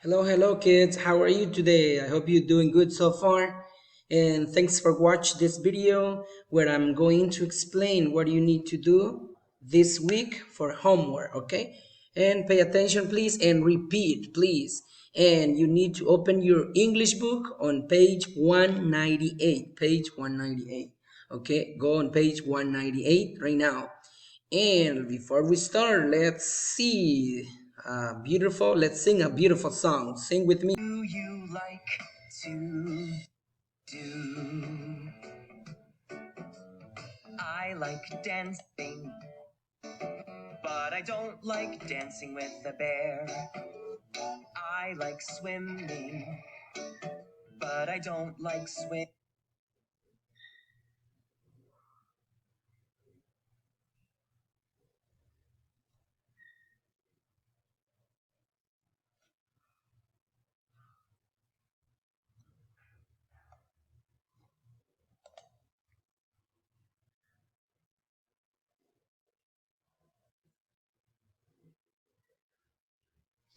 Hello, hello, kids. How are you today? I hope you're doing good so far. And thanks for watching this video where I'm going to explain what you need to do this week for homework, okay? And pay attention, please, and repeat, please. And you need to open your English book on page 198. Page 198. Okay, go on page 198 right now. And before we start, let's see. Let's sing a beautiful song. Sing with me. Do you like to do? I like dancing, but I don't like dancing with a bear. I like swimming, but I don't like swimming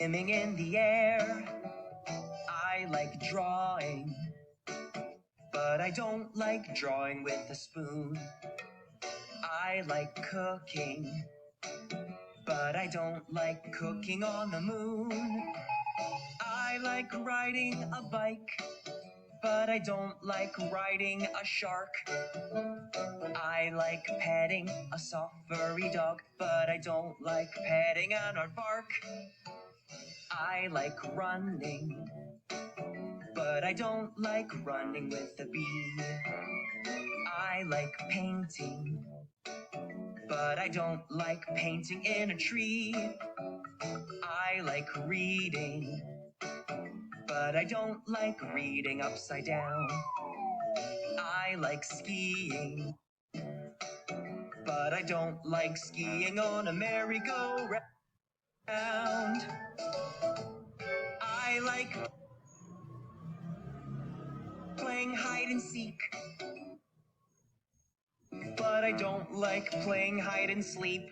in the air. I like drawing, but I don't like drawing with a spoon. I like cooking, but I don't like cooking on the moon. I like riding a bike, but I don't like riding a shark. I like petting a soft furry dog, but I don't like petting an aardvark. I like running, but I don't like running with a bee. I like painting, but I don't like painting in a tree. I like reading, but I don't like reading upside down. I like skiing, but I don't like skiing on a merry-go-round. I like playing hide and seek, but I don't like playing hide and sleep.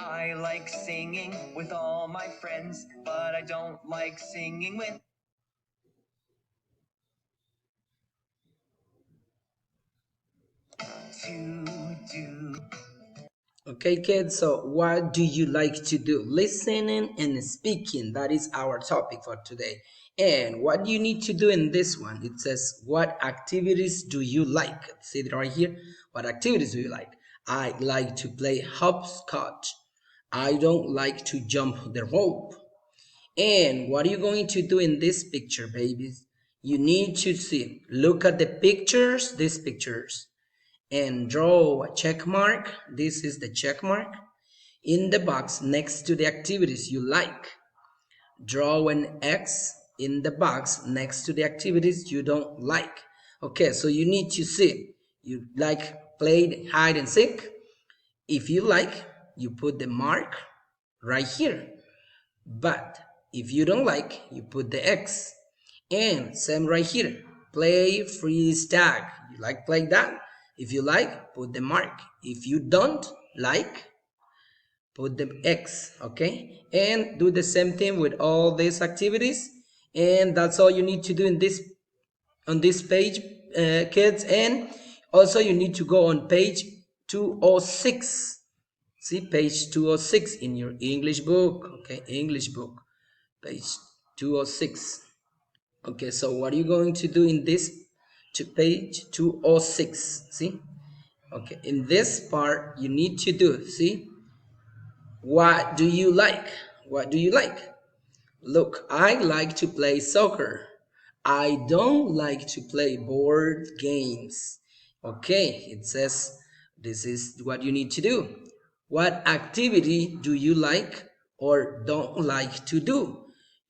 I like singing with all my friends, but I don't like singing with to do. Okay, kids, so what do you like to do? Listening and speaking. That is our topic for today. And what do you need to do in this one? It says, what activities do you like? See it right here. What activities do you like? I like to play hopscotch. I don't like to jump the rope. And what are you going to do in this picture, babies? You need to see, look at the pictures, these pictures, and draw a check mark. This is the check mark in the box next to the activities you like. Draw an X in the box next to the activities you don't like. Okay, so you need to see. You like played hide and seek. If you like, you put the mark right here. But if you don't like, you put the X. And same right here. Play freeze tag. You like play that? If you like, put the mark. If you don't like, put the X. Okay? And do the same thing with all these activities. And that's all you need to do in this on this page, kids. And also you need to go on page 206. See page 206 in your English book. Okay, English book page 206. Okay, so what are you going to do in this to page 206? See, okay, in this part you need to do, see, what do you like? What do you like? Look, I like to play soccer. I don't like to play board games. Okay, it says this is what you need to do. What activity do you like or don't like to do?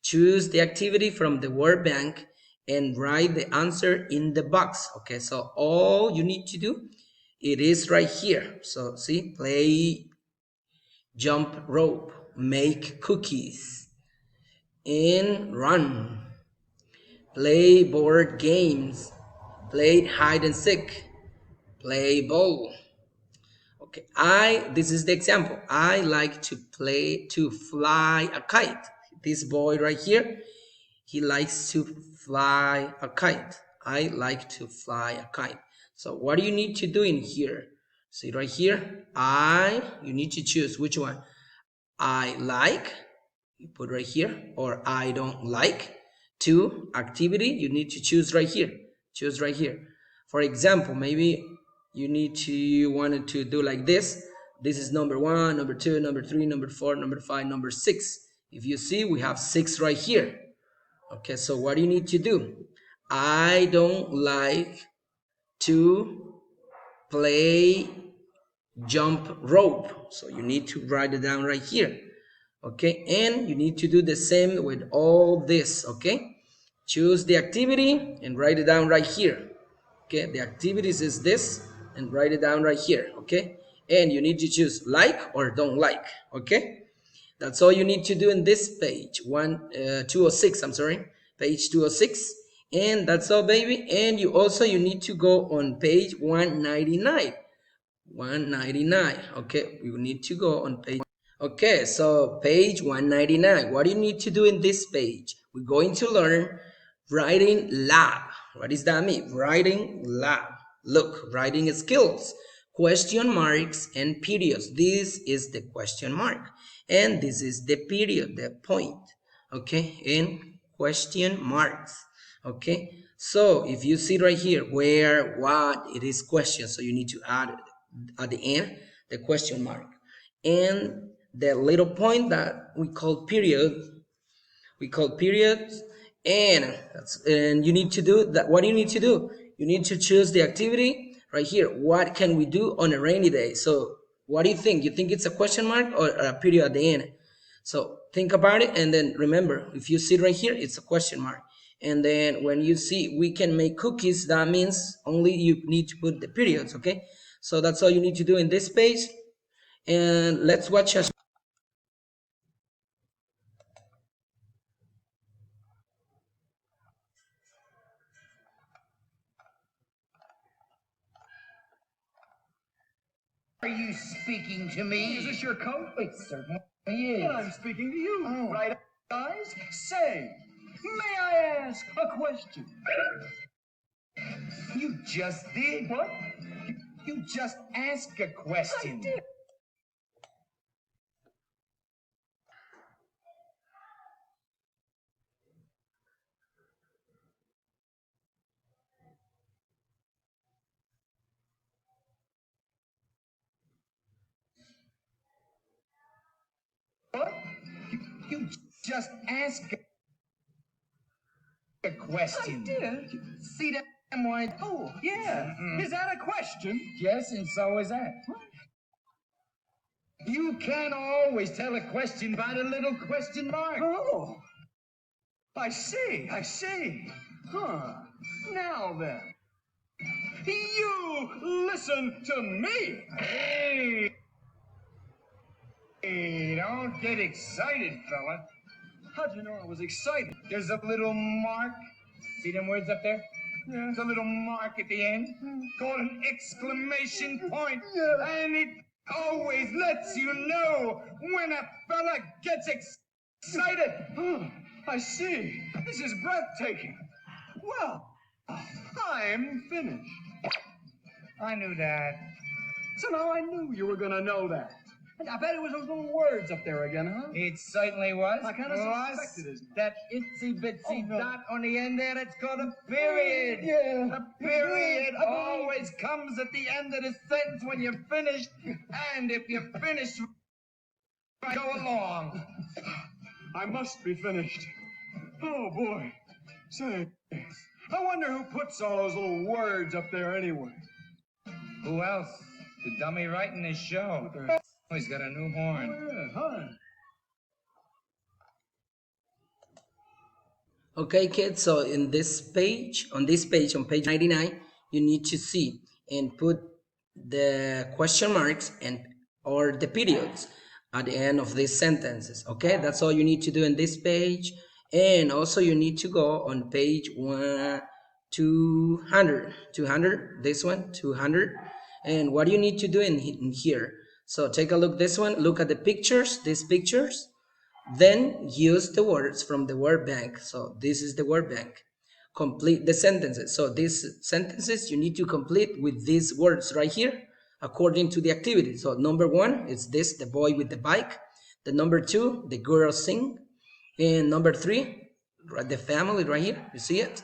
Choose the activity from the word bank and write the answer in the box. Okay, so all you need to do, it is right here. So see, play jump rope, make cookies, and run. Play board games. Play hide and seek. Play ball. Okay, this is the example. I like to fly a kite. this boy right here, he likes to fly a kite. I like to fly a kite. So what do you need to do in here? See right here, you need to choose which one. I like, you put right here, or I don't like. Two, activity, you need to choose right here. Choose right here. For example, maybe you wanted to do like this. This is number one, number two, number three, number four, number five, number six. If you see, we have six right here. Okay, so what do you need to do? I don't like to play jump rope. So you need to write it down right here. Okay, and you need to do the same with all this. Okay, choose the activity and write it down right here. Okay, the activities is this, and write it down right here. Okay, and you need to choose like or don't like. Okay, that's all you need to do in this page 206. I'm sorry, page 206. And that's all, baby. And you need to go on page 199. 199. Okay, we need to go on page. Okay, so page 199. What do you need to do in this page? We're going to learn writing lab. What does that mean? Writing lab. Look, writing skills, question marks and periods. This is the question mark, and this is the period, the point. Okay, and question marks. Okay, so if you see right here where, what, it is question, so you need to add it at the end the question mark, and the little point that we call periods. And you need to do that. What do you need to do? You need to choose the activity right here. What can we do on a rainy day? So what do you think? You think it's a question mark or a period at the end? So think about it, and then remember, if you see right here, it's a question mark. And then when you see we can make cookies, that means only you need to put the periods. Okay, so that's all you need to do in this page. And let's watch a. Are you speaking to me? Is this your coat? It certainly is. Well, I'm speaking to you. Oh. Right, guys? Say, may I ask a question? You just did. What? You just asked a question. I did. What? You just asked a question. I did. See that? White? Oh, yeah. Is that a question? Yes, and so is that. You can't always tell a question by the little question mark. Oh, I see. I see. Huh. Now then, you listen to me. Hey, don't get excited, fella. How'd you know I was excited? There's a little mark. See them words up there? Yeah. There's a little mark at the end called an exclamation point. Yeah. And it always lets you know when a fella gets excited. Oh, I see. This is breathtaking. Well, I'm finished. I knew that. So now I knew you were going to know that. I bet it was those little words up there again, huh? It certainly was. I kind of suspected it. That itsy bitsy dot on the end there, it's called a period. Yeah. A period always comes at the end of the sentence when you're finished. And if you're finished, go along. I must be finished. Oh, boy. Say, I wonder who puts all those little words up there anyway. Who else? The dummy writing this show. Oh, he's got a new horn. Oh, yeah, horn. Okay, kids, so on page 99, you need to see and put the question marks and or the periods at the end of these sentences. Okay, that's all you need to do in this page. And also you need to go on page 200, this one, 200. And what do you need to do in here? So take a look this one, look at the pictures, these pictures. Then use the words from the word bank. So this is the word bank. Complete the sentences. So these sentences you need to complete with these words right here according to the activity. So number one is this, the boy with the bike. The number two, the girl sing. And number three, right, the family right here. You see it?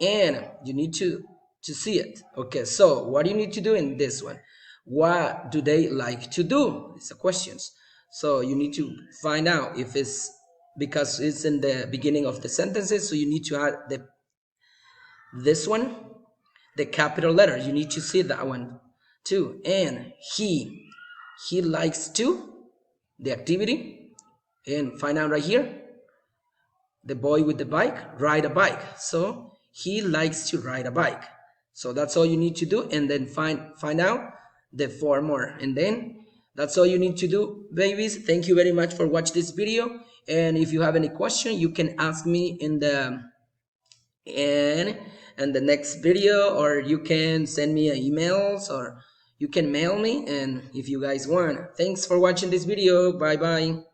And you need to see it. Okay, so what do you need to do in this one? What do they like to do? It's a questions. So you need to find out if it's because it's in the beginning of the sentences. So you need to add this one, the capital letter. You need to see that one too. And he likes to the activity, and find out right here, the boy with the bike ride a bike. So he likes to ride a bike. So that's all you need to do, and then find out the four more, and then that's all you need to do, babies. Thank you very much for watching this video, and if you have any question you can ask me in in the next video, or you can send me emails, or you can mail me, and if you guys want. Thanks for watching this video. Bye bye.